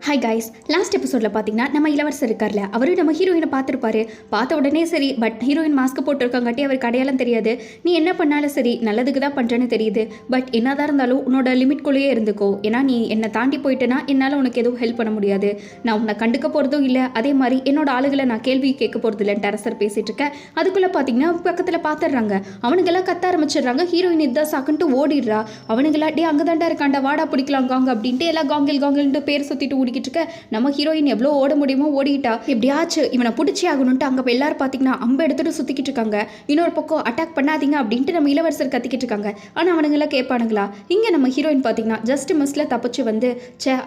Hi guys, last எபிசோடில் பார்த்தீங்கன்னா நம்ம இளவரசர் இருக்கார்ல, அவரு நம்ம ஹீரோயினை பார்த்துருப்பாரு. பார்த்த உடனே சரி, பட் ஹீரோயின் மாஸ்க் போட்டிருக்காங்காட்டி அவருக்கு அடையாளம் தெரியாது. நீ என்ன பண்ணாலும் சரி, நல்லதுக்கு தான் பண்ணுறேன்னு தெரியுது. பட் என்னதான் இருந்தாலும் உன்னோட லிமிட்குள்ளேயே இருந்துக்கோ. ஏன்னா நீ என்னை தாண்டி போயிட்டேன்னா என்னால் உனக்கு எதுவும் ஹெல்ப் பண்ண முடியாது. நான் உன்னை கண்டுக்க போகிறதும் இல்லை, அதே மாதிரி என்னோட ஆளுகளை நான் கேள்வி கேட்க போகிறது இல்லைன்னு அரசர் பேசிகிட்டு இருக்கேன். அதுக்குள்ளே பார்த்தீங்கன்னா பக்கத்தில் பார்த்துடுறாங்க. அவனுங்கெல்லாம் கத்த ஆரம்பிச்சிடுறாங்க. ஹீரோயின் இதான் சாக்குன்ட்டு ஓடிடுறா. அவனுங்கெல்லாம் டே அங்கே தாண்டா இருக்காண்டா, வாடா பிடிக்கலாம் காங்க அப்படின்ட்டு எல்லாம் காங்கில்ட்டு பேர் சுற்றிட்டு இருக்க நம்ம ஹீரோயின் எவ்வளோ ஓட முடியுமோ ஓடிட்டா. எப்படியாச்சு இவனை பிடிச்சி ஆகணும்ட்டு அங்கே எல்லாரும் பார்த்தீங்கன்னா அம்பு எடுத்துட்டு சுற்றிக்கிட்டு இருக்காங்க. இன்னொரு பக்கம் அட்டாக் பண்ணாதீங்க அப்படின்ட்டு நம்ம இளவரசர் கத்திக்கிட்டு இருக்காங்க. ஆனால் அவனுங்களாம் கேட்பானுங்களா? இங்கே நம்ம ஹீரோயின் பார்த்தீங்கன்னா ஜஸ்ட் மிஸ்ல தப்பிச்சு வந்து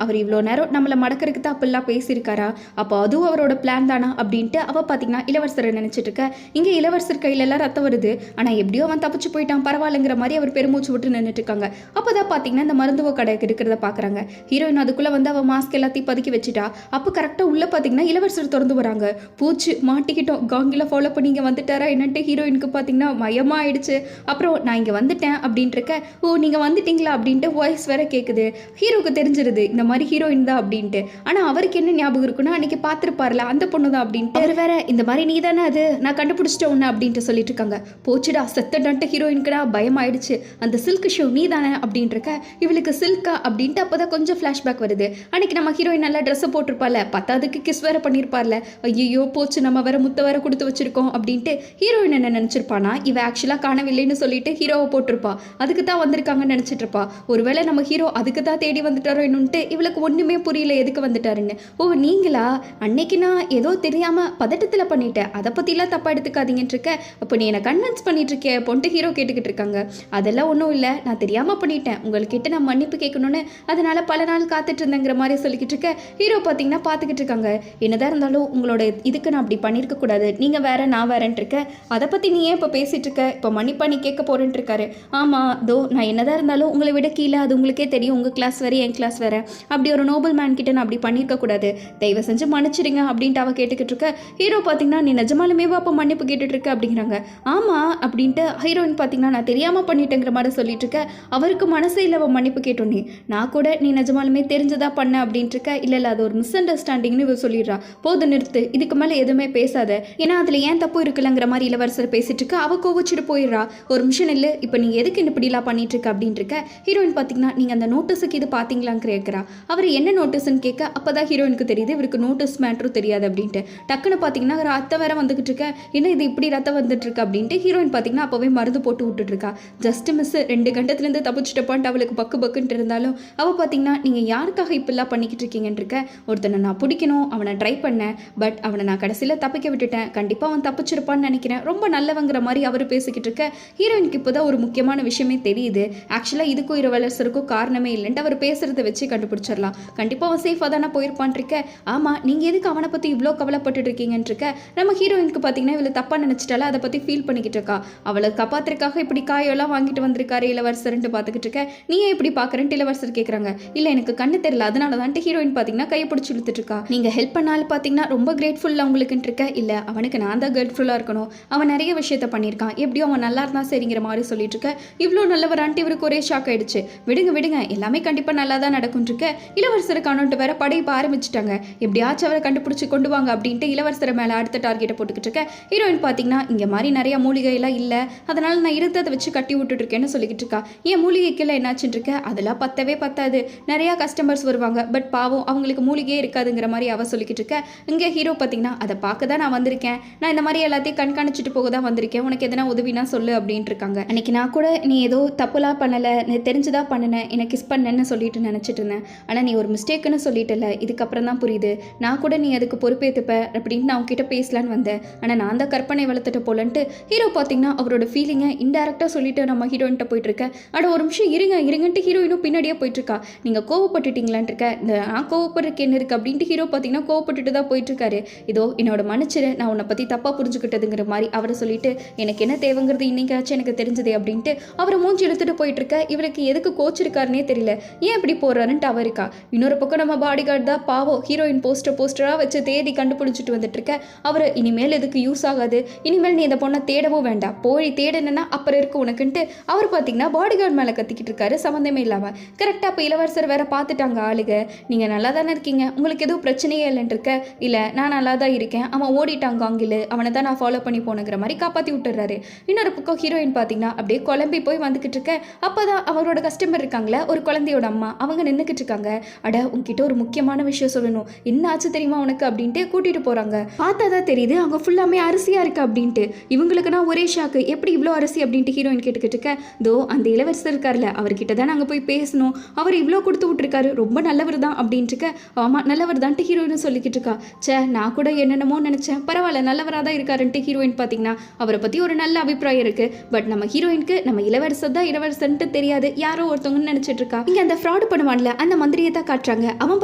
அவர் இவ்வளோ நேரம் நம்மளை மடக்கிறதுக்கு தான் அப்படிலாம் பேசியிருக்காரா, அப்போ அதுவும் அவரோட பிளான் தானா அப்படின்ட்டு அவள் பார்த்தீங்கன்னா இளவரசரை நினச்சிட்டு இருக்க. இங்கே இளவரசர் கையிலெல்லாம் ரத்தம் வருது. ஆனால் எப்படியோ அவன் தப்பிச்சு போயிட்டான் பரவாயில்லைங்கிற மாதிரி அவர் பெருமூச்சு விட்டு நின்றுட்டு இருக்காங்க. அப்போ தான் பார்த்தீங்கன்னா இந்த மருந்துவ கடை இருக்கிறத பார்க்குறாங்க. ஹீரோயின் அதுக்குள்ளே வந்து அவள் மாஸ்க் எல்லாத்தையும் பதுக்கி வச்சுட்டா. அப்போ கரெக்டாக உள்ள பார்த்தீங்கன்னா இளவரசர் திறந்து வராங்க. பூச்சு மாட்டிக்கிட்டோம், காங்கில ஃபாலோ பண்ணி இங்கே வந்துட்டாரா என்னன்ட்டு ஹீரோயினுக்கு பார்த்தீங்கன்னா மயமாக ஆயிடுச்சு. அப்புறம் நான் இங்கே வந்துட்டேன் அப்படின்ட்டு இருக்க. ஓ நீங்கள் வந்துட்டீங்களா அப்படின்ட்டு வாய்ஸ் வேற கேட்குது. ஹீரோக்கு தெரிஞ்சிருது இந்த மாதிரி ஹீரோயின் தான் அப்படின்ட்டு. ஆனால் அவருக்கு என்ன ஞாபகம் இருக்குன்னா அன்னைக்கு பார்த்துருப்பார்ல அந்த பொண்ணு தான் அப்படின்ட்டு அவர் வேற இந்த மாதிரி நீ தானே அது நான் கண்டுபிடிச்சிட்டேன் உன்ன அப்படின்ட்டு சொல்லிட்டு இருக்காங்க. போச்சுடா செத்தடான்ட்டு ஹீரோயினுக்குடா பயம் ஆயிடுச்சு. அந்த சில்க் ஷோ நீ தானே அப்படின்ட்டு இருக்க. இவளுக்கு சில்கா அப்படின்ட்டு அப்போதான் கொஞ்சம் ஃப்ளாஷ்பேக் வருது. அன்னைக்கு நம்ம ஹீரோயின் நல்லா ட்ரெஸ்ஸை போட்டிருப்பார்ல, பத்தாவதுக்கு கிஸ் வேற பண்ணியிருப்பார்ல. ஐயோ போச்சு நம்ம வேற முத்த வேற கொடுத்து வச்சிருக்கோம் அப்படின்ட்டு ஹீரோயின் என்ன நினச்சிருப்பானா, இவ ஆக்சுவலாக காணவில்லைன்னு சொல்லிட்டு ஹீரோவை போட்டிருப்பா. அதுக்கு தான் வந்திருக்காங்கன்னு நினச்சிட்டு இருப்பா. ஒருவேளை நம்ம ஹீரோ அதுக்கு தான் தேடி வந்துட்டாரோ என்னன்ட்டு இவளுக்கு ஒன்றுமே புரியல எதுக்கு வந்துட்டாருன்னு. ஓ நீங்களா, அன்னைக்கு நான் ஏதோ தெரியாமல் பதட்டத்தில் பண்ணிட்டேன், அதை பற்றிலாம் தப்பாக எடுத்துக்காதீங்கன்னு இருக்க. அப்போ நீ என்னை கன்வின்ஸ் பண்ணிட்டு இருக்கே பொண்ட்டு ஹீரோ கேட்டுக்கிட்டு இருக்காங்க. அதெல்லாம் ஒன்றும் இல்லை, நான் தெரியாமல் பண்ணிட்டேன், உங்கள்கிட்ட நான் மன்னிப்பு கேட்கணும்னு அதனால பல நாள் காத்துட்டு இருந்தேங்கிற மாதிரி சொல்லிக்கிட்டு இருக்க. ஹீரோ பார்த்தீங்கன்னா பார்த்துக்கிட்டு இருக்காங்க. என்னதான் இருந்தாலும் உங்களோட இதுக்கு நான் அப்படி பண்ணியிருக்க கூடாது, நீங்கள் வேற நான் வேறன்ட்டு இருக்க. அதை பற்றி நீ ஏன் இப்போ பேசிகிட்டு இருக்க, இப்போ மன்னிப்பா நீ கேட்க போறேன்ட்டு இருக்காரு. ஆமாம் தோ நான் என்னதான் இருந்தாலும் உங்களை விட கீழே, அது உங்களுக்கே தெரியும், உங்கள் கிளாஸ் வேறு என் கிளாஸ் வேறு, அப்படி ஒரு நோபல் மேன் கிட்ட நான் அப்படி பண்ணியிருக்க கூடாது, தயவு செஞ்சு மன்னிச்சிடுங்க அப்படின்ட்டு அவள் கேட்டுக்கிட்டு இருக்க. ஹீரோ பார்த்தீங்கன்னா நீ நிஜமாலுமே அப்போ மன்னிப்பு கேட்டுட்டு இருக்க அப்படிங்கிறாங்க. ஆமாம் அப்படின்ட்டு ஹீரோயின் பார்த்தீங்கன்னா நான் தெரியாமல் பண்ணிட்டேங்கிற மாதிரி சொல்லிட்டு இருக்க. அவருக்கு மனசே இல்லை அவள் மன்னிப்பு கேட்டோன்னே. நான் கூட நீ நிஜமாலுமே தெரிஞ்சதா பண்ண அப்படின்ட்டு இருக்க. இல்லை அது ஒரு மிஸ் அண்டர்ஸ்டாண்டிங்னு இவ சொல்லிடுறா. போது நிறுத்து, இதுக்கு மேலே எதுவுமே பேசாத, ஏன்னா அதில் ஏன் தப்பு இருக்குல்லங்கிற மாதிரி இளவரசர் பேசிட்டு இருக்க. அவ கோவிச்சுட்டு போயிடுறா. ஒரு நிமிஷம் இல்லை, இப்போ நீ எதுக்கு இப்படிலாம் பண்ணிட்டு இருக்க அப்படின்ட்டு இருக்க. ஹீரோயின் பார்த்தீங்கன்னா நீங்கள் அந்த நோட்டீஸுக்கு இது பார்த்தீங்களான்னு கேட்குறா. அவர் என்ன நோட்டீஸ்ன்னு கேட்க. அப்போ தான் ஹீரோயினுக்கு தெரியுது இவருக்கு நோட்டீஸ் மேட்ரும் தெரியாது அப்படின்ட்டு. டக்குன்னு பார்த்தீங்கன்னா ரத்தம் வேற வந்துகிட்டு இருக்க. என்ன இது இப்படி ரத்தம் வந்துட்டு இருக்கு அப்படின்ட்டு ஹீரோயின் பார்த்தீங்கன்னா அப்போவே மருந்து போட்டு விட்டுட்டு இருக்கா. ஜஸ்ட் மிஸ் 2 கண்டத்துலேருந்து தப்பிச்சுட்டப்பான்ட்டு அவளுக்கு பக்குன்னு இருந்தாலும் அவள் பார்த்தீங்கன்னா நீங்கள் யாருக்காக இப்படிலாம் பண்ணிக்கிட்டு இருக்கீங்கன்னு இருக்க. ஒருத்தனை நான் பிடிக்கணும், அவனை ட்ரை பண்ணேன், பட் அவனை நான் கடைசியில் தப்பிக்க விட்டுட்டேன், கண்டிப்பாக அவன் தப்பிச்சிருப்பான்னு நினைக்கிறேன், ரொம்ப நல்லவங்கிற மாதிரி அவர் பேசிக்கிட்டு இருக்க. ஹீரோயினுக்கு இப்போ தான் ஒரு முக்கியமான விஷயமே தெரியுது. ஆக்சுவலாக இதுக்கும் இளவரசருக்கும் காரணமே இல்லைன்ட்டு அவர் பேசுகிறத வச்சு கண்டுபிடிச்சிடலாம். கண்டிப்பாக அவன் சேஃபாக தானே போயிருப்பான் இருக்க. ஆமாம் நீங்கள் எதுக்கு அவனை பற்றி இவ்வளோ கவலைப்பட்டு இருக்கீங்கன்னு இருக்க. நம்ம ஹீரோயினுக்கு பார்த்தீங்கன்னா இவளை தப்பாக நினச்சிட்டால அதை பற்றி ஃபீல் பண்ணிக்கிட்டு இருக்கா. அவளை காப்பாத்துறதுக்காக இப்படி காயெல்லாம் வாங்கிட்டு வந்திருக்காரு இளவரசர்ன்ட்டு பார்த்துக்கிட்டு இருக்க. நீ ஏன் இப்படி பார்க்குறேன்ட்டு இளவரசர் கேட்குறாங்க. இல்லை எனக்கு கண்ணு தெரியல அதனால தான்ட்டு ஹீரோயின் பார்த்தீங்கன்னா கையை பிடிச்சி இழுத்துட்டு இருக்கா. நீங்கள் ஹெல்ப் பண்ணாலும் பார்த்தீங்கன்னா ரொம்ப கிரேட்ஃபுல்லாக உங்களுக்குன்ட்டு இருக்க. இல்லை அவனுக்கு நான் தான் கிரேட்ஃபுல்லாக இருக்கணும், அவன் நிறைய விஷயத்த பண்ணியிருக்கான், எப்படியோ அவன் நல்லா இருந்தால் சரிங்கிற மாதிரி சொல்லிட்டு இருக்க. இவ்வளோ நல்லவரான்ட்டு இவருக்கு ஒரே ஷாக் ஆயிடுச்சு. விடுங்க எல்லாமே கண்டிப்பாக நல்லா தான் நடக்கும்னு இருக்க. இளவரசரை காணோன்ட்டு வேற படையப்ப ஆரம்பிச்சிட்டாங்க. எப்படியாச்சும் அவரை கண்டுபிடிச்சி கொண்டு வாங்க அப்படின்ட்டு இளவரசரை மேலே அடுத்த டார்கெட்டை போட்டுக்கிட்டு இருக்க. ஹீரோயின் பார்த்தீங்கன்னா இங்கே மாதிரி நிறைய மூலிகையெல்லாம் இல்லை, அதனால நான் இருந்ததை வச்சு கட்டி விட்டுட்டு இருக்கேன்னு சொல்லிக்கிட்டு இருக்கா. ஏன் மூலிகைக்கெல்லாம் என்னாச்சுன்னு இருக்க. அதெல்லாம் பத்தாது, நிறையா கஸ்டமர்ஸ் வருவாங்க, பட் பாவம் அவங்களுக்கு மூலிகையே இருக்காதுங்கிற மாதிரி அவ சொல்லிக்கிட்டு இருக்க. இங்கே ஹீரோ பார்த்தீங்கன்னா அதை பார்க்க தான் நான் வந்திருக்கேன், நான் இந்த மாதிரி எல்லாத்தையும் கண்காணிச்சுட்டு போக தான் வந்திருக்கேன், உனக்கு எதனா உதவினா சொல்லு அப்படின்ட்டு இருக்காங்க. அன்னைக்கு நான் கூட நீ ஏதோ தப்புலாம் பண்ணலை, நீ தெரிஞ்சுதான் பண்ணினேன், எனக்கு கிஸ் பண்ணேன்னு சொல்லிட்டு நினச்சிட்டு இருந்தேன், ஆனால் நீ ஒரு மிஸ்டேக்குன்னு சொல்லிட்டல, இதுக்கப்புறம் தான் புரியுது, நான் கூட நீ அதுக்கு பொறுப்பேற்றுப்ப அப்படின்னு நான் உங்ககிட்ட பேசலான்னு வந்தேன், ஆனால் நான் தான் கற்பனை வளர்த்துட்டு போலன்ட்டு ஹீரோ பார்த்தீங்கன்னா அவரோட ஃபீலிங்கை இன்டெரக்டாக சொல்லிட்டு நம்ம ஹீரோயின்ட்ட போயிட்டு இருக்க. அட ஒரு நிமிஷம் இருங்கன்ட்டு ஹீரோயினும் பின்னாடியே போயிட்டு இருக்கா. நீங்கள் கோவப்பட்டுட்டீங்களான்ட்டு இருக்க. நான் கோவப்படுறதுக்கு என்ன இருக்குது அப்படின்ட்டு ஹீரோ பார்த்தீங்கன்னா கோவப்பட்டுட்டு தான் போயிட்டுருக்காரு. இதோ என்னோட மன்னிச்சிரு, நான் உன்னை பற்றி தப்பாக புரிஞ்சுக்கிட்டதுங்கிற மாதிரி அவரை சொல்லிட்டு எனக்கு என்ன தேவைங்கிறது இன்னைக்காச்சும் எனக்கு தெரிஞ்சதே அப்படின்ட்டு அவரை மூஞ்சி எடுத்துகிட்டு போயிட்டுருக்க. இவருக்கு எதுக்கு கோச்சிருக்காருனே தெரியல, ஏன் இப்படி போடுறாருன்ட்டு அவர் இருக்கா. இன்னொரு பக்கம் நம்ம பாடி கார்டு தான் பாவம் ஹீரோயின் போஸ்டராக வச்சு தேடி கண்டுபிடிச்சிட்டு வந்துட்டுருக்க. அவர் இனிமேல் எதுக்கு யூஸ் ஆகாது, இனிமேல் நீ இந்த பொண்ணை தேடவும் வேண்டாம், போய் தேடணுன்னா அப்புறம் இருக்கு உனக்குன்ட்டு அவர் பார்த்தீங்கன்னா பாடி கார்டு மேலே கத்திக்கிட்டு இருக்காரு சம்மந்தமே இல்லாமல். கரெக்டாக இப்போ இளவரசர் வேற பார்த்துட்டாங்க ஆளுக. நீங்கள் நீங்கள் நல்லா தானே இருக்கீங்க, உங்களுக்கு எதுவும் பிரச்சனையே இல்லைன்னு இருக்க. இல்லை நான் நல்லா தான் இருக்கேன், அவன் ஓடிட்டாங்க ஆங்கிலு, அவனை தான் நான் ஃபாலோ பண்ணி போனுங்கிற மாதிரி காப்பாற்றி விட்டுறாரு. இன்னொரு பக்கம் ஹீரோயின் பார்த்தீங்கன்னா அப்படியே குழம்பி போய் வந்துக்கிட்டு இருக்க. அப்போ தான் அவரோட கஸ்டமர் இருக்காங்களே ஒரு குழந்தையோட அம்மா, அவங்க நின்றுக்கிட்டு இருக்காங்க. அட உங்ககிட்ட ஒரு முக்கியமான விஷயம் சொல்லணும், என்ன ஆச்சு தெரியுமா உனக்கு அப்படின்ட்டு கூட்டிகிட்டு போகிறாங்க. பார்த்தா தான் தெரியுது அவங்க ஃபுல்லாமே அரிசியாக இருக்குது அப்படின்ட்டு. இவங்களுக்கு நான் ஒரே ஷாக்கு, எப்படி இவ்வளோ அரிசி அப்படின்ட்டு ஹீரோயின் கேட்டுக்கிட்டு இருக்க. தோ அந்த இளவரசர் இருக்கார்ல, அவர்கிட்ட தான் நாங்கள் போய் பேசணும், அவர் இவ்வளோ கொடுத்து விட்டுருக்காரு, ரொம்ப நல்லவர் தான் அப்படின்ட்டு இருக்க. ஆமாம் நல்லவர் தான்ட்டு ஹீரோயின் சொல்லிக்கிட்டு இருக்கா. சே நான் கூட என்னென்னமோ நினச்சேன், பரவாயில்ல நல்லவராக தான் இருக்காருன்ட்டு ஹீரோயின் பார்த்தீங்கன்னா அவரை பற்றி ஒரு நல்ல அபிப்பிராயம் இருக்குது. பட் நம்ம ஹீரோயினுக்கு நம்ம இளவரசர் தான் இளவரசன்ட்டு தெரியாது, யாரோ ஒருத்தவங்கன்னு நினச்சிட்டு இருக்கா. இங்கே அந்த ஃப்ராடு பண்ணுவான்ல அந்த மந்திரியை தான் காட்டுறாங்க. அவன்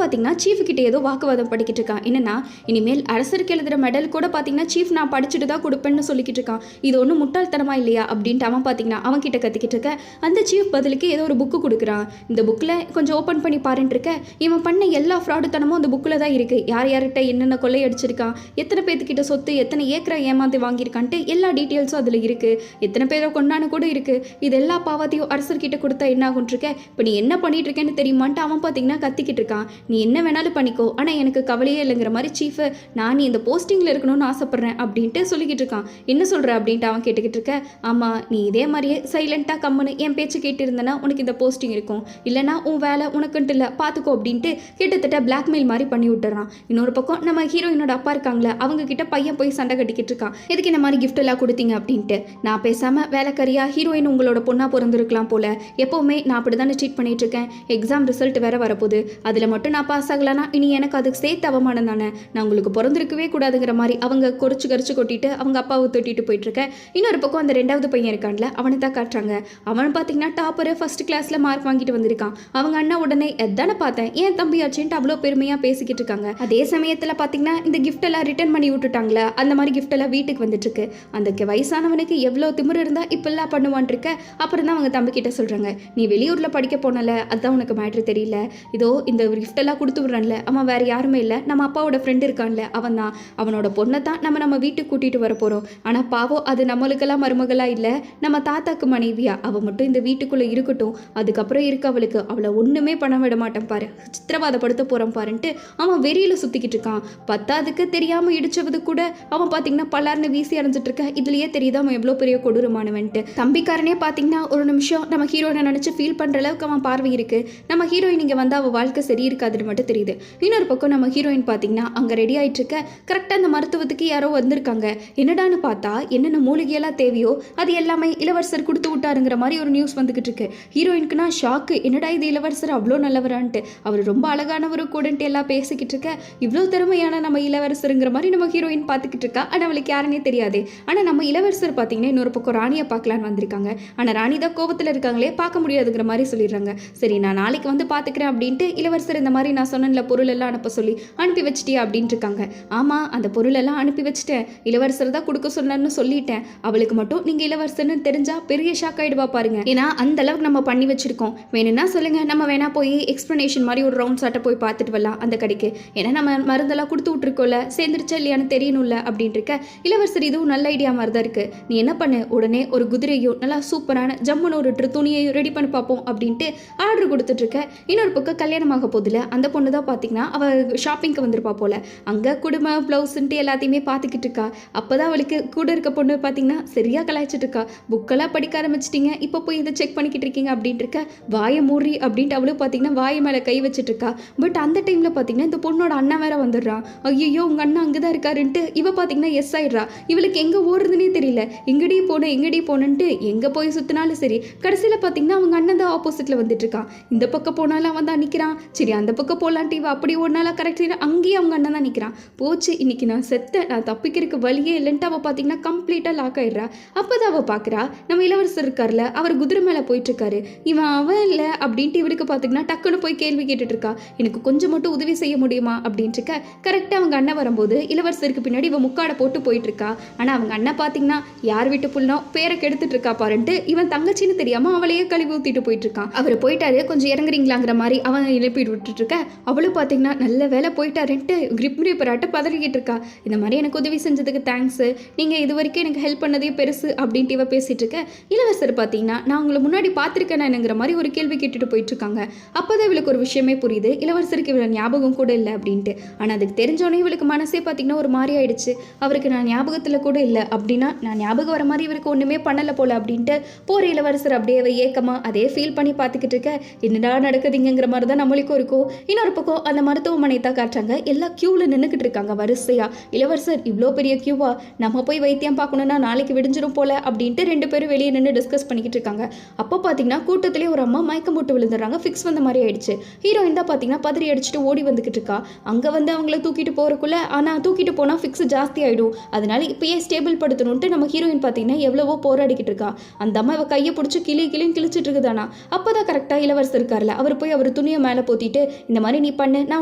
பார்த்தீங்கன்னா சீஃப் கிட்ட ஏதோ வாக்குவாதம் படிக்கிட்டு இருக்கான். என்னன்னா இனிமேல் அரசருக்கு எழுதுகிற மெடல் கூட பார்த்தீங்கன்னா சீஃப் நான் படிச்சுட்டு தான் கொடுப்பேன்னு சொல்லிக்கிட்டு இருக்கான். இது ஒன்றும் முட்டாள்தனமா இல்லையா அப்படின்ட்டு அவன் பார்த்தீங்கன்னா அவன் கிட்ட கத்திக்கிட்டு இருக்க. அந்த சீஃப் பதிலுக்கு ஏதோ ஒரு புக்கு கொடுக்குறான். இந்த புக்கில் கொஞ்சம் ஓப்பன் பண்ணி பாருன்னு இருக்க. இவன் பண்ண எல்லா ஃப்ராடுத்தனமும் அந்த புக்கில் தான் இருக்குது. யார் யார்கிட்ட என்னென்ன கொள்ளை அடிச்சிருக்கான், எத்தனை பேர்த்துக்கிட்ட சொத்து, எத்தனை ஏக்கரை ஏமாந்து வாங்கியிருக்கான்ட்டு எல்லா டீட்டெயில்ஸும் அதில் இருக்குது. எத்தனை பேரை கொண்டான்னு கூட இருக்குது. இது எல்லா பாவத்தையும் அரசர்கிட்ட கொடுத்தா என்ன ஆகும்னு இருக்க. இப்போ நீ என்ன பண்ணிட்டு இருக்கேன்னு தெரியுமான்ட்டு அவன் பார்த்தீங்கன்னா கத்திக்கிட்டு இருக்கான். நீ என்ன வேணாலும் பண்ணிக்கோ, ஆனால் எனக்கு கவலையே இல்லைங்கிற மாதிரி சீஃப் நான் நீ இந்த போஸ்டிங்கில் இருக்கணும்னு ஆசைப்பட்றேன் அப்படின்ட்டு சொல்லிக்கிட்டு இருக்கான். என்ன சொல்கிற அப்படின்ட்டு அவன் கேட்டுக்கிட்டு இருக்க. ஆமாம் நீ இதே மாதிரியே சைலண்ட்டாக கம்முன்னு என் பேச்சு கேட்டு இருந்தனா உனக்கு இந்த போஸ்டிங் இருக்கும், இல்லைனா உன் வேலை உனக்குன்ட்டு இல்லை பார்த்துக்கோ அப்படின்ட்டு கிட்டத்தட்ட பிளாக்மெயில் மாதிரி பண்ணி விட்டுறான். இன்னொரு பக்கம் நம்ம ஹீரோயினோட அப்பா இருக்காங்களே அவங்க கிட்ட பையன் போய் சண்டை கட்டிக்கிட்டு இருக்கான். எதுக்கு இந்த மாதிரி கிஃப்ட் எல்லாம் கொடுத்தீங்க அப்படின்ட்டு. நான் பேசாமல் வேலைக்காரியா ஹீரோயின் உங்களோட பொண்ணாக பிறந்திருக்கலாம் போல, எப்போவுமே நான் அப்படி தானே ட்ரீட் பண்ணிட்டு இருக்கேன். எக்ஸாம் ரிசல்ட் வேற வரப்போகுது, அதில் மட்டும் நான் பாஸ் ஆகலான்னா இனி எனக்கு அதுக்கு சேர்த்து அவமானம் தானே, நான் உங்களுக்கு பிறந்திருக்கவே கூடாதுங்கிற மாதிரி அவங்க கரிச்சு கொட்டிட்டு அவங்க அப்பாவை தொட்டிட்டு போயிட்டு இருக்க. இன்னொரு பக்கம் அந்த ரெண்டாவது பையன் இருக்கான்ல அவனை தான் காட்டுறாங்க. அவன் பார்த்தீங்கன்னா டாப்பர் ஃபர்ஸ்ட் கிளாஸில் மார்க் வாங்கிட்டு வந்திருக்கான். அவங்க அண்ணா உடனே எதானே பார்த்தேன் ஏன் தம்பி ஆச்சுன்ட்டு அவ்வளோ பெருமையாக பேசிக்கிட்டு இருக்காங்க. அதே சமயத்தில் பார்த்தீங்கன்னா இந்த கிஃப்ட் எல்லாம் ரிட்டர்ன் பண்ணி விட்டுட்டாங்களே அந்த மாதிரி கிஃப்ட் எல்லாம் வீட்டுக்கு வந்துட்டு இருக்கு. அந்த வயசானவனுக்கு எவ்வளோ திமிரு இருந்தால் இப்பெல்லாம் பண்ணுவான் இருக்க. அப்புறம் தான் அவங்க தம்பி கிட்ட சொல்கிறாங்க, நீ வெளியூரில் படிக்க போனல அதுதான் உனக்கு மேட்ரு தெரியல, இதோ இந்த கிஃப்ட் எல்லாம் கொடுத்து விடுறான்ல அவன் வேற யாருமே இல்லை, நம்ம அப்பாவோட ஃப்ரெண்டு இருக்கான்ல அவன் தான், அவனோட பொண்ணை தான் நம்ம வீட்டுக்கு கூட்டிகிட்டு வர போகிறோம். ஆனால் பாவம் அது நம்மளுக்கெல்லாம் மருமகளாக இல்லை, நம்ம தாத்தாக்கு மனைவியா, அவள் மட்டும் இந்த வீட்டுக்குள்ளே இருக்கட்டும், அதுக்கப்புறம் இருக்க அவளுக்கு அவளை ஒன்றுமே பண்ண விட மாட்டேன் பாரு, சித்திரவாதப்படுத்த போகிறோம் பாருன்ட்டு அவன் வெறியில் சுற்றிக்கிட்டு இருக்கான். பத்தாதுக்கு தெரியாமல் இடிச்சது கூட அவன் பார்த்தீங்கன்னா பல்லார்னு வீசி அடைஞ்சிட்டு இருக்க. இதுலேயே தெரியுது அவன் எவ்வளோ பெரிய கொடூரமானவன்ட்டு. தம்பிக்காரனே பார்த்தீங்கன்னா ஒரு நிமிஷம் நம்ம ஹீரோயினை நினச்சி ஃபீல் பண்ணுற அளவுக்கு அவன் பார்வை இருக்குது. நம்ம ஹீரோயின் இங்கே வந்து அவள் வாழ்க்கை சரி இருக்காதுன்னு மட்டும் தெரியுது. இன்னொரு பக்கம் நம்ம ஹீரோயின் பார்த்தீங்கன்னா அங்கே ரெடி ஆகிட்டு இருக்க. கரெக்டாக அந்த மருத்துவத்துக்கு யாரோ வந்திருக்காங்க. என்னடான்னு பார்த்தா என்னென்ன மூலிகையெல்லாம் தேவையோ அது எல்லாமே இளவரசர் கொடுத்து விட்டாருங்கிற மாதிரி ஒரு நியூஸ் வந்துக்கிட்டு இருக்கு. ஹீரோயினுக்குனா ஷாக்கு, என்னடா இது இளவரசர் அவ்வளோ நல்லவரான்ட்டு, அவர் ரொம்ப அழகானவர் கூடன்ட்டு எல்லாம் பேசிக்கிட்டு இருக்க. இவ்வளோ திறமையான நம்ம இளவரசருங்கிற மாதிரி நம்ம ஹீரோயின் பார்த்துக்கிட்டு இருக்கா. ஆனால் அவளுக்கு யாருன்னே தெரியாது. ஆனால் நம்ம இளவரசர் பார்த்தீங்கன்னா இன்னொரு பக்கம் ராணியை பார்க்கலான்னு வந்திருக்காங்க. ஆனால் ராணி தான் கோபத்தில் இருக்காங்களே, பார்க்க முடியாதுங்கிற மாதிரி சொல்லிடுறாங்க. சரி நான் நாளைக்கு வந்து பார்த்துக்கிறேன் அப்படின்ட்டு இளவரசர் இந்த மாதிரி நான் சொன்ன பொருள் எல்லாம் அனுப்ப சொல்லி அனுப்பி வச்சிட்டியா அப்படின்ட்டு இருக்காங்க. ஆமாம் அந்த பொருள் எல்லாம் அனுப்பி வச்சுட்டேன், இளவரசர் தான் கொடுக்க சொன்னார்னு சொல்லிட்டேன். அவளுக்கு மட்டும் நீங்கள் இளவரசர்னு தெரிஞ்சா பெரிய ஷாக் ஆகிடுவா பாருங்க. ஏன்னா அந்த அளவுக்கு நம்ம பண்ணி வச்சிருக்கோம். வேணும்னா சொல்லுங்க, நம்ம வேணா போய் எக்ஸ்பிளனேஷன் மாதிரி ஒரு ரவுண்ட் சாட்டை போய் பார்த்துட்டு வரலாம் அந்த கடைக்கு. ஏன்னா நம்ம மருந்தெல்லாம் கொடுத்து விட்டுருக்கோம்ல, சேர்ந்துருச்சா இல்லையான்னு தெரியணும்ல அப்படின்ட்டு இருக்க. இளவரசர் இதுவும் நல்ல ஐடியா மாதிரி தான் இருக்கு, நீ என்ன பண்ணு உடனே ஒரு குதிரையும் நல்லா சூப்பரான ஜம்முன்னு ஒரு துணியையும் ரெடி பண்ணி பார்ப்போம் அப்படின்ட்டு ஆர்டர் கொடுத்துட்டு இருக்க. இன்னொரு பக்கம் கல்யாணமாக போதில்ல அந்த பொண்ணு தான் பார்த்தீங்கன்னா அவள் ஷாப்பிங்க்கு வந்திருப்பா போல. அங்கே குடும்ப ப்ளவுஸ்ன்ட்டு எல்லாத்தையுமே பார்த்துக்கிட்டு இருக்கா. அப்போதான் அவளுக்கு கூட இருக்க பொண்ணு பார்த்தீங்கன்னா சரியாக கலாய்ச்சிட்டு இருக்கா. புக்கெல்லாம் படிக்க ஆரம்பிச்சிட்டிங்க, இப்போ போய் இதை செக் பண்ணிக்கிட்டு இருக்கீங்க அப்படின்ட்டு இருக்க. வாயை மூடி அப்படின்ட்டு அவளும் பார்த்தீங்கன்னா வாயை மேலே கை வச்சுட்டு இருக்கா. பட் அந்த டைமில் பார்த்தீங்கன்னா இந்த பொண்ணோட அண்ணன் வேற வந்துடுறான். ஐயோ உங்கள் அண்ணன் அங்கே தான் இருக்காருன்ட்டு இவ பார்த்தீங்கன்னா எஸ் ஆயிடுறா. இவளுக்கு எங்கே ஓடுறதுனே தெரியல, எங்கடி போனன்ட்டு எங்கே போய் சுற்றினாலும் சரி கடைசியில் பார்த்தீங்கன்னா அவங்க அண்ணன் தான் ஆப்போசிட்டில் வந்துட்டு இருக்கான். இந்த பக்கம் போனாலும் அவன் தான் நிற்கிறான். சரி அந்த பக்கம் போகலான்ட்டு இவ அப்படி ஓடினாலும் கரெக்ட் அங்கேயே அவங்க அண்ணன் தான் நிற்கிறான். போச்சு இன்னைக்கு நான் செத்தேன், நான் தப்பிக்கிறதுக்கு வழியே இல்லைன்ட்டு அவள் பார்த்தீங்கன்னா கம்ப்ளீட்டாக லாக் ஆயிடுறா. அப்போ தான் அவள் பார்க்குறா நம்ம இளவரசர் இருக்கார்ல அவர் குதிரை மேலே போயிட்டு இருக்காரு. இவன் அவன் இல்லை அப்படின்ட்டு இவருக்கு பார்த்தீங்கன்னா டக்குன்னு போய் கேள்வி கேட்டுட்டு இருக்கா. எனக்கு கொஞ்சம் மட்டும் உதவி செய்ய முடியுமா அப்படின்ட்டு இருக்க. கரெக்டாக அவங்க அண்ணன் வரும்போது இளவரசருக்கு பின்னாடி இவன் முக்காடை போட்டு போயிட்டு இருக்கா. ஆனால் அவங்க அண்ணன் பார்த்தீங்கன்னா யார் வீட்டு புள்ளனோ பேரை கெடுத்துட்டு இருக்கா பாருன்ட்டு இவன் தங்கச்சின்னு தெரியாமல் அவளையே கழுவி ஊற்றிட்டு போயிட்டு இருக்கான். அவர் போயிட்டாரு கொஞ்சம் இறங்குறீங்களாங்கிற மாதிரி அவன் இழப்பிட்டு விட்டுட்டு இருக்க. அவளும் பார்த்தீங்கன்னா நல்ல வேலை போயிட்டாருன்ட்டு கிரிப்பராட்ட பதறிக்கிட்டு இருக்கா. இந்த மாதிரி எனக்கு உதவி செஞ்சதுக்கு தேங்க்ஸ், நீங்கள் இது வரைக்கும் எனக்கு ஹெல்ப் பண்ணதே பெருசு அப்படின்ட்டு இவ பேசிட்டு இருக்க. இளவரசர் பார்த்தீங்கன்னா நான் உங்களை முன்னாடி பார்த்துருக்கேன்னுங்கிற மாதிரி ஒரு கேள்வி கேட்டுட்டு போயிட்டு இருக்காங்க. அப்போதான் இவளுக்கு ஒரு விஷயமே புரியுது, இளவரசருக்கு இவளை ஞாபகம் கூட இல்லை அப்படின்ட்டு. ஆனால் அதுக்கு தெரிஞ்சோடனே இவளுக்கு மனசே பார்த்திங்கன்னா ஒரு மாதிரி ஆயிடுச்சு. அவருக்கு நான் ஞாபகத்தில் கூட இல்லை அப்படின்னா நான் ஞாபகம் வர மாதிரி இவருக்கு ஒன்றுமே பண்ணலை போல அப்படின்ட்டு போகிற இளவரசர் அப்படியே ஏக்கமாக அதே ஃபீல் பண்ணி பார்த்துக்கிட்டு இருக்க. என்னடா நடக்குதுங்கிற மாதிரி தான் நம்மளுக்கும் இருக்கும். இன்னொரு பக்கம் அந்த மருத்துவமனை தான் காட்டுறாங்க. எல்லாம் க்யூவில் நின்றுக்கிட்டு இருக்காங்க வரிசையாக. இளவரசர் இவ்வளோ பெரிய க்யூவா, நம்ம போய் வைத்தியம் பார்க்கணுன்னா நாளைக்கு விடிஞ்சிடும் போல அப்படின்ட்டு 2 பேரும் வெளியே நின்று டிஸ்கஸ் பண்ணிக்கிட்டு இருக்காங்க. அப்போ பார்த்தீங்கன்னா கூட்டத்திலே ஒரு அம்மா மயக்கம் போட்டு விழுந்துடுறாங்க. ஃபிக்ஸ் வந்த மாதிரி ஆயிடுச்சு. ஹீரோயின் தான் பார்த்தீங்கன்னா பதறி அடிச்சுட்டு ஓடி வந்துக்கிட்டு இருக்கா. அங்கே வந்து அவங்கள தூக்கிட்டு போகிறக்குள்ள, ஆனால் தூக்கிட்டு போனால் ஃபிக்ஸ் ஜாஸ்தி ஆகிடும், அதனால இப்பயே ஸ்டேபிள் படுத்தணுன்ட்டு நம்ம ஹீரோயின் பார்த்தீங்கன்னா எவ்வளவோ போராடிக்கிட்டு இருக்கா. அந்த அம்மா இவ கையை பிடிச்சி கிளின்னு கிழிச்சிட்டு இருக்குதானா. அப்போ தான் கரெக்டாக இளவரசர் இருக்கார்ல, அவர் போய் அவர் துணியை மேலே போத்திட்டு இந்த மாதிரி நீ பண்ணு, நான்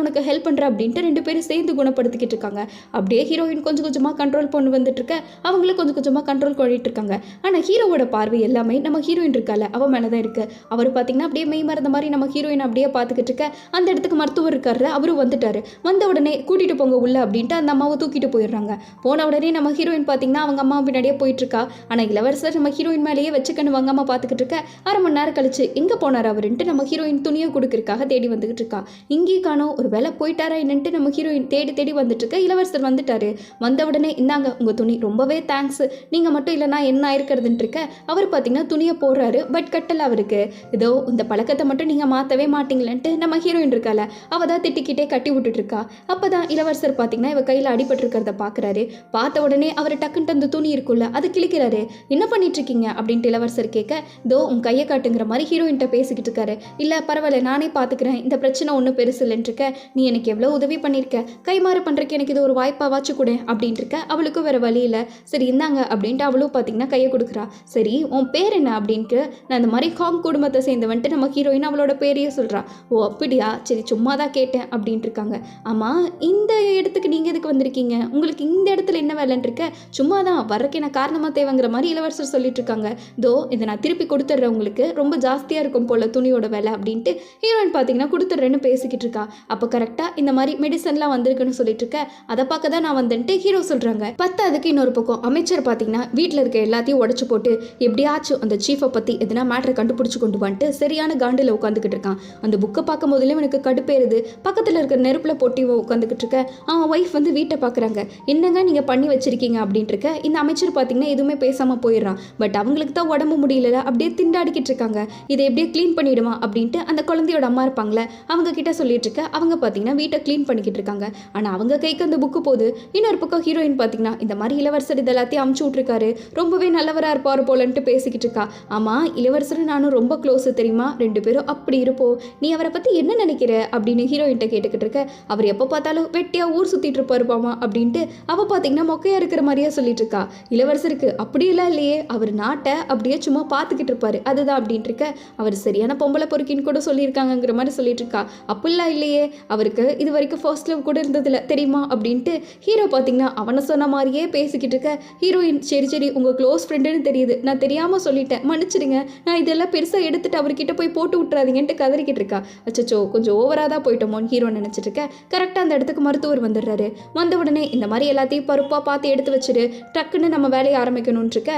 உனக்கு ஹெல்ப் பண்ணுறேன் அப்படின்ட்டு 2 பேரும் சேர்ந்து குணப்படுத்திக்கிட்டு இருக்காங்க. அப்படியே ஹீரோயின் கொஞ்சம் கொஞ்சமாக கண்ட்ரோல் பண்ணி வந்துட்டு இருக்க, அவங்களும் கொஞ்சம் கொஞ்சமாக கண்ட்ரோல் பண்ணிட்டு இருக்காங்க. ஆனால் ஹீரோவோட பார்வை எல்லாமே நம்ம ஹீரோயின் இருக்கால அவ மேலே தான் இருக்கு. அவர் பார்த்தீங்கன்னா அப்படியே மெய் மறந்த மாதிரி நம்ம ஹீரோயின் அப்படியே பார்த்துக்கிட்டு இருக்க. அந்த இடத்துக்கு மருத்துவர் இருக்காரு, அவரும் வந்துட்டாரு. வந்த உடனே கூட்டிட்டு போங்க உள்ள அப்படின்ட்டு அந்த அம்மாவை தூக்கிட்டு போயிடுறாங்க. போன உடனே நம்ம ஹீரோயின் பார்த்தீங்கன்னா அவங்க அம்மா பின்னாடியே போயிட்டு இருக்கா. ஆனால் இளவரசர் நம்ம ஹீரோயின் மேலேயே வச்சுக்கன்னு வாங்காம பார்த்துக்கிட்டு இருக்க. 1/2 மணி நேரம் கழிச்சு எங்கே போனார் அவருன்ட்டு நம்ம ஹீரோயின் துணியை கொடுக்கறதுக்காக தேடி வந்துகிட்டு இருக்கா. இங்கே காணோம், ஒரு வேலை போயிட்டாரா என்னன்ட்டு நம்ம ஹீரோயின் தேடி வந்துட்டு இருக்க. இளவரசர் வந்துட்டாரு. வந்த உடனே இந்தாங்க உங்க துணி, ரொம்பவே தேங்க்ஸ், நீங்க மட்டும் இல்லைனா என்ன ஆயிருக்கிறதுன்னு இருக்க. அவர் பார்த்தீங்கன்னா துணியை போடுறாரு, பட் கட்டல அவருக்கு. ஏதோ இந்த பழக்கத்தை மட்டும் நீங்க மாற்றவே மாட்டீங்களேன்ட்டு நம்ம ஹீரோயின் இருக்கால அவ தான் திட்டிக்கிட்டே கட்டி விட்டுட்டு இருக்கா. அப்பதான் இளவரசர் பார்த்தீங்கன்னா இவ கையில் அடிபட்டு இருக்கிறத பார்க்குறாரு. பார்த்த உடனே அவர் டக்குன்ட்டு அந்த துணி இருக்குல்ல அதை கிழிக்கிறாரு. என்ன பண்ணிட்டு இருக்கீங்க அப்படின்ட்டு இளவரசர் கேட்க, இதோ உன் கையை காட்டுங்கிற மாதிரி ஹீரோயின்ட்ட பேசிக்கிட்டு இருக்காரு. இல்லை பரவாயில்ல நானே பார்த்துக்கிறேன், இந்த பிரச்சனை ஒன்றும் பெருசு இல்லைன்னு இருக்க, நீ எனக்கு எவ்வளோ உதவி பண்ணியிருக்க, கைமாறு பண்ணுறக்கு எனக்கு இது ஒரு வாய்ப்பாவாச்சு கூட அப்படின்ட்டு இருக்க. அவளுக்கும் வேற வழி இல்லை. சரி இந்தாங்க அப்படின்ட்டு அவளும் பார்த்தீங்கன்னா கையை கொடுக்குறா. சரி உன் பேர் என்ன அப்படின்ட்டு, நான் இந்த மாதிரி ஹாங் குடும்பத்தை சேர்ந்தவன்ட்டு நம்ம ஹீரோயின் அவளோட பேரையே சொல்கிறா. ஓ அப்படியா, சரி சும்மா தான் கேட்டேன் அப்படின்ட்டு இருக்காங்க. ஆமாம் இந்த இடத்துக்கு நீங்கள் எதுக்கு வந்திருக்கீங்க, உங்களுக்கு இந்த இடத்துல என்ன வேலைன்னு இருக்க, சும்மா தான் வர்றக்கு என்ன காரணமாக தேவைங்கிற மாதிரி இளவரசர் சொல்லிட்டு இருக்காங்க. தோ இதை நான் திருப்பி கொடுத்துட்றேன், உங்களுக்கு ரொம்ப ஜாஸ்தியாக இருக்கும் போல் துணியோட வேலை அப்படின்ட்டு ஹீரோயின் பார்த்தீங்கன்னா கொடுத்துட்றேன்னு பேசிக்கிட்டு இருக்கா. அப்போ கரெக்டாக இந்த மாதிரி மெடிசன்லாம் வந்திருக்குன்னு சொல்லிட்டு இருக்க. அதை பார்க்க தான் நான் வந்துட்டு ஹீரோ சொல்கிறாங்க. அதுக்கு இன்னொரு பக்கம் அமைச்சர் பார்த்தீங்கன்னா வீட்டில் இருக்க எல்லாத்தையும் உடச்சு போட்டு எப்படியாச்சும் அந்த சீஃபை பற்றி எதனா மேட்ரை கண்டுபிடிச்சு கொண்டு வந்துட்டு சரியான காண்டில் உட்காந்துக்கிட்டு இருக்கான். அந்த புக்கை பார்க்கும் போதுலேயும் எனக்கு கடுப்பேறுது. பக்கத்தில் இருக்கிற நெருப்பில் பொட்டி உட்காந்துக்கிட்டு இருக்க. அவன் ஒய்ஃப் வந்து வீட்டை பார்க்குறாங்க. என்னங்க நீங்கள் பண்ணி வச்சிருக்கீங்க அப்படின்ட்டு இருக்க. இந்த அமைச்சர் பார்த்தீங்கன்னா எதுவுமே பேசாமல் போயிடுறான். பட் அவங்களுக்கு தான் உடம்பு முடியல, அப்படியே திண்டாடிக்கிட்டு இருக்காங்க. இதை எப்படியே க்ளீன் பண்ணிவிடுமா அப்படின்ட்டு அந்த குழந்தையோட அம்மா இருப்பாங்களே அவங்க கிட்ட சொல்லிட்டு இருக்க. அவங்க பார்த்தீங்கன்னா வீட்டை க்ளீன் பண்ணிக்கிட்டு இருக்காங்க. ஆனால் அவங்க கைக்கு அந்த புக்கு போகுது. இன்னொரு பக்கம் ஹீரோயின் பார்த்தீங்கன்னா இந்த மாதிரி இளவரசர் இது எல்லாத்தையும் அமுச்சு விட்ருக்காரு, ரொம்பவே நல்லவராக இருப்பார் போலன்ட்டு பேசிக்கிட்டு இருக்கா. ஆமாம் இளவரசர் நானும் ரொம்ப க்ளோஸு தெரியுமா, 2 பேரும் அப்படி இருப்போம், நீ அவரை பற்றி என்ன நினைக்கிற அப்படின்னு ஹீரோயின்ட்ட கேட்டுக்கிட்டு இருக்க. அவர் எப்போ பார்த்தாலும் வெட்டியாக ஊர் சுற்றிட்டு இருப்பாருப்பாமா அப்படின்ட்டு அவள் பார்த்தீங்கன்னா மொக்கையாக இருக்கிற மாதிரியே சொல்லிட்டு இருக்கா. இளவரசருக்கு அப்படியெல்லாம் இல்லையே, அவர் நாட்டை அப்படியே சும்மா பார்த்துக்கிட்டு இருப்பாரு அதுதான் அப்படின்ட்டு இருக்க. அவர் சரியான பொம்பளை பொறுக்கின்னு கூட சொல்லியிருக்காங்கிற மாதிரி சொல்லிட்டு இருக்கா. அப்படிலாம் இல்லையே, அவருக்கு இது வரைக்கும் ஃபர்ஸ்ட் லவ் கூட இருந்ததில்ல தெரியுமா அப்படின்ட்டு ஹீரோ பார்த்தீங்கன்னா அவனை சொன்ன மாதிரியே பேசிக்கிட்டு இருக்க. ஹீரோயின் சரி உங்கள் க்ளோஸ் ஃப்ரெண்டுன்னு தெரியுது, நான் தெரியாமல் சொல்லிட்டேன் மன்னிச்சிடுங்க, நான் இதெல்லாம் பெருசாக எடுத்துட்டு அவர்கிட்ட போய் போட்டு விட்டுறாதீங்கன்ட்டு கதறிக்கிட்டு இருக்கா. அச்சோ கொஞ்சம் ஓவராக தான் போயிட்டோமோன்னு ஹீரோ நினச்சிட்டு இருக்க. கரெக்டாக அந்த இடத்துக்கு மருத்துவர் வந்துடுறாரு. வந்த உடனே இந்த மாதிரி எல்லாத்தையும் பருப்பாக பார்த்து எடுத்து வச்சுட்டு டக்குன்னு நம்ம வேலையை ஆரம்பிக்கணும்னு இருக்க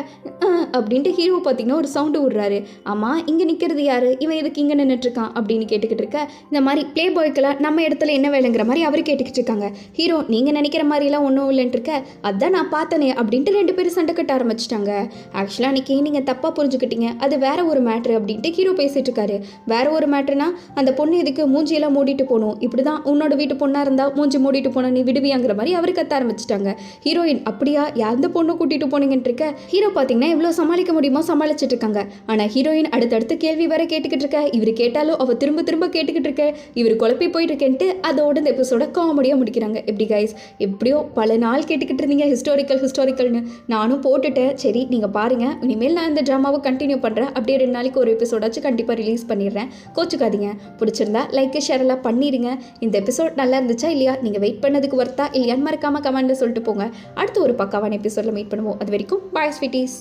அப்படின்ட்டு ஹீரோ பார்த்தீங்கன்னா ஒரு சவுண்டு விடுறாரு. ஆமாம் இங்கே நிற்கிறது யாரு, இவன் எதுக்கு இங்கே நின்றுட்டுருக்கான் அப்படின்னு கேட்டுக்கிட்டு இருக்க. இந்த மாதிரி ப்ளே பாய்க்கெல்லாம் நம்ம இடத்துல என்ன வேலைங்கிற மாதிரி அவர் கேட்டுக்கிட்டு இருக்காங்க. ஹீரோ நீங்கள் நினைக்கிற மாதிரிலாம் ஒன்றும் இல்லைன்ட்டு இருக்க. அதான் நான் பார்த்தனே அப்படின்ட்டு 2 பேரும் சண்டை கட்ட ஆரம்பிச்சிட்டாங்க. ஆக்சுவலாக அன்றைக்கி நீங்கள் தப்பாக புரிஞ்சுக்கிட்டீங்க, அது வேற ஒரு மேட்ரு அப்படின்ட்டு ஹீரோ பேசிகிட்டு இருக்காரு. வேற ஒரு மேட்ருனா அந்த பொண்ணு எதுக்கு மூஞ்சியெல்லாம் மூடிட்டு போகணும், இப்படி தான் உன்னோட வீட்டு பொண்ணாக இருந்தால் மூஞ்சி மூடிட்டு போன நீ விடுவியாங்கிற மாதிரி அவர் கத்த ஆரம்பிச்சிட்டாங்க. ஹீரோயின் அப்படியா எந்த பொண்ணு கூட்டிகிட்டு போனீங்கன்ட்டு இருக்க. ஹீரோ பார்த்தீங்கன்னா எவ்வளோ சமாளிக்க முடியுமோ சமாளிச்சுட்டு இருக்காங்க. ஆனால் ஹீரோயின் அடுத்தடுத்து கேள்வி வேற கேட்டுக்கிட்டு இருக்க. இவர் கேட்டாலும் அவள் திரும்ப கேட்டுக்கிட்டு இருக்க. இவர் குழப்பி போயிட்டு இருக்கேன்ட்டு அதோட இந்த எபிசோட காமெடியாக முடிக்கிறாங்க. எப்படி கைஸ், எப்படியோ பல நாள் கேட்டுக்கிட்டு இருந்தீங்க ஹிஸ்டாரிக்கல்னு நானும் போட்டுட்டேன். சரி நீங்கள் பாருங்கள், இனிமேல் நான் இந்த ட்ராமாவை கண்டினியூ பண்ணுறேன். அப்படியே 2 நாளைக்கு ஒரு எபிசோடாச்சும் கண்டிப்பாக ரிலீஸ் பண்ணிடுறேன். கோச்சுக்காதீங்க. பிடிச்சிருந்தா லைக் ஷேர் எல்லாம் பண்ணிடுங்க. இந்த எபிசோட் நல்லா இருந்துச்சா இல்லையா, நீங்கள் வெயிட் பண்ணதுக்கு ஒர்த்தா இல்லையான்னு மறக்காமல் கமெண்ட்டில் சொல்லிட்டு போங்க. அடுத்து ஒரு பக்காவான எபிசோடில் மீட் பண்ணுவோம். அது வரைக்கும் பாய் ஸ்வீட்டீஸ்.